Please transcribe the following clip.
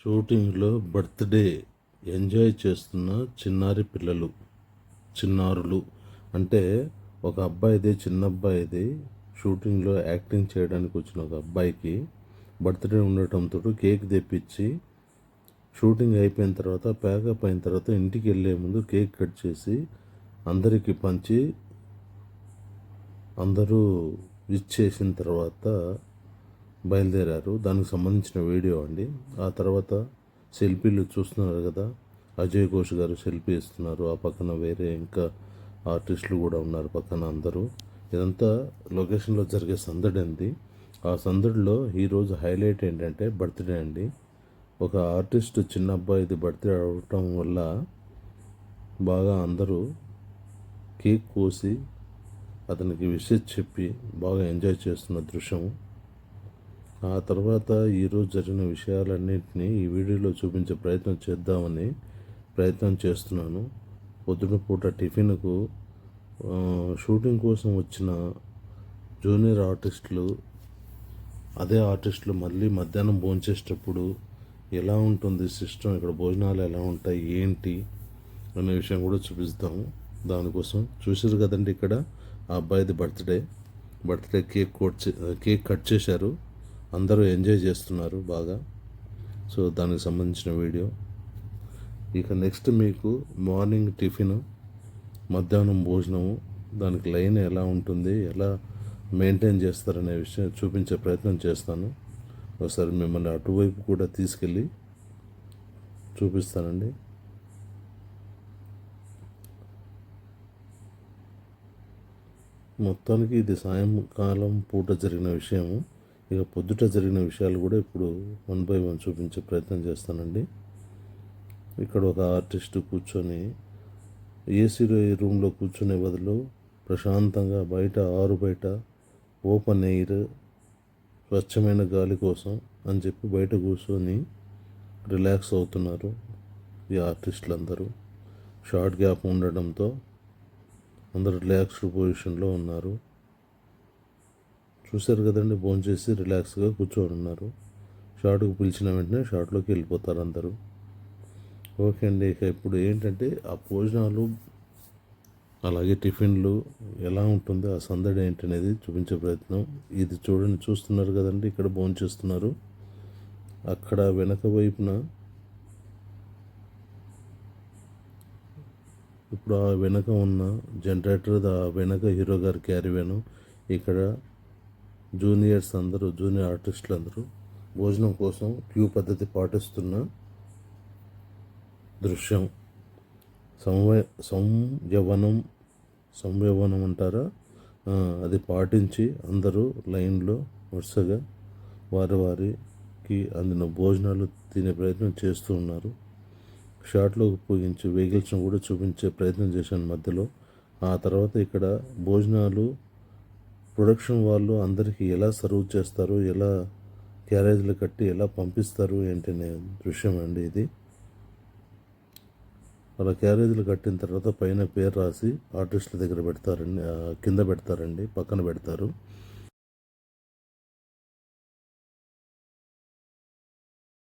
షూటింగ్లో birthday enjoy చేస్తున్న చిన్నారులు అంటే ఒక అబ్బాయిది, చిన్న అబ్బాయిది షూటింగ్లో యాక్టింగ్ చేయడానికి వచ్చిన ఒక అబ్బాయికి బర్త్డే ఉండటంతో కేక్ తెప్పించి షూటింగ్ అయిపోయిన తర్వాత ప్యాకప్ అయిన తర్వాత ఇంటికి వెళ్ళే ముందు కేక్ కట్ చేసి అందరికీ పంచి అందరూ విష్ చేసిన తర్వాత బయలుదేరారు. దానికి సంబంధించిన వీడియో అండి. ఆ తర్వాత సెల్ఫీలు చూస్తున్నారు కదా, అజయ్ ఘోష్ గారు సెల్ఫీ ఇస్తున్నారు. ఆ పక్కన వేరే ఇంకా ఆర్టిస్టులు కూడా ఉన్నారు పక్కన అందరూ. ఇదంతా లొకేషన్లో జరిగే సందడి అండి. ఆ సందడిలో ఈరోజు హైలైట్ ఏంటంటే బర్త్డే అండి. ఒక ఆర్టిస్ట్ చిన్న అబ్బాయిది బర్త్డే అవటం వల్ల బాగా అందరూ కేక్ కోసి అతనికి విషెస్ చెప్పి బాగా ఎంజాయ్ చేస్తున్న దృశ్యం. ఆ తర్వాత ఈరోజు జరిగిన విషయాలన్నింటినీ ఈ వీడియోలో చూపించే ప్రయత్నం చేస్తున్నాను. పొద్దున పూట టిఫిన్కు షూటింగ్ కోసం వచ్చిన జూనియర్ ఆర్టిస్టులు, అదే ఆర్టిస్టులు మళ్ళీ మధ్యాహ్నం భోంచేసేటప్పుడు ఎలా ఉంటుంది సిస్టమ్, ఇక్కడ భోజనాలు ఎలా ఉంటాయి ఏంటి అనే విషయం కూడా చూపిస్తాము. దానికోసం చూసారు కదండి, ఇక్కడ ఆ అబ్బాయిది బర్త్డే కేక్ కట్ చేశారు. అందరూ ఎంజాయ్ చేస్తున్నారు బాగా. సో దానికి సంబంధించిన వీడియో. ఇక నెక్స్ట్ మీకు మార్నింగ్ టిఫిన్, మధ్యాహ్నం భోజనము, దానికి లైన్ ఎలా ఉంటుంది, ఎలా మెయింటైన్ చేస్తారనే విషయం చూపించే ప్రయత్నం చేస్తాను. ఒకసారి మిమ్మల్ని అటువైపు కూడా తీసుకెళ్ళి చూపిస్తానండి. మొత్తానికి ఇది సాయంకాలం పూట జరిగిన విషయము. ఇక పొద్దుట జరిగిన విషయాలు కూడా ఇప్పుడు 1 by 1 చూపించే ప్రయత్నం చేస్తానండి. ఇక్కడ ఒక ఆర్టిస్ట్ కూర్చొని ఏసీ రూమ్లో కూర్చునే బదులు ప్రశాంతంగా ఆరు బయట ఓపెన్ ఎయిర్, స్వచ్ఛమైన గాలి కోసం అని చెప్పి బయట కూర్చొని రిలాక్స్ అవుతున్నారు ఈ ఆర్టిస్టులు అందరూ. షార్ట్ గ్యాప్ ఉండడంతో అందరూ రిలాక్స్డ్ పొజిషన్లో ఉన్నారు. చూశారు కదండి, భోంచేసి రిలాక్స్గా కూర్చొని ఉన్నారు. షార్ట్కి పిలిచిన వెంటనే షార్ట్లోకి వెళ్ళిపోతారు అందరూ. ఓకే అండి. ఇక ఇప్పుడు ఏంటంటే ఆ భోజనాలు అలాగే టిఫిన్లు ఎలా ఉంటుందో, ఆ సందడి ఏంటనేది చూపించే ప్రయత్నం. ఇది చూస్తున్నారు కదండి, ఇక్కడ భోంచేస్తున్నారు. అక్కడ వెనక వైపున ఇప్పుడు ఆ వెనక ఉన్న జనరేటర్, ఆ వెనక హీరో గారి క్యారీవేను, ఇక్కడ జూనియర్ ఆర్టిస్టులు అందరూ భోజనం కోసం క్యూ పద్ధతి పాటిస్తున్న దృశ్యం. సంయవనం అంటారా, అది పాటించి అందరూ లైన్లో వరుసగా వారికి అందిన భోజనాలు తినే ప్రయత్నం చేస్తూ ఉన్నారు. షార్ట్లో ఉపయోగించి వెహికల్స్ను కూడా చూపించే ప్రయత్నం చేశాను మధ్యలో. ఆ తర్వాత ఇక్కడ భోజనాలు ప్రొడక్షన్ వాళ్ళు అందరికీ ఎలా సర్వ్ చేస్తారు, ఎలా క్యారేజీలు కట్టి ఎలా పంపిస్తారు ఏంటనే దృశ్యం అండి ఇది. అలా క్యారేజీలు కట్టిన తర్వాత పైన పేరు రాసి ఆర్టిస్టుల దగ్గర పెడతారండి, కింద పెడతారండి, పక్కన పెడతారు.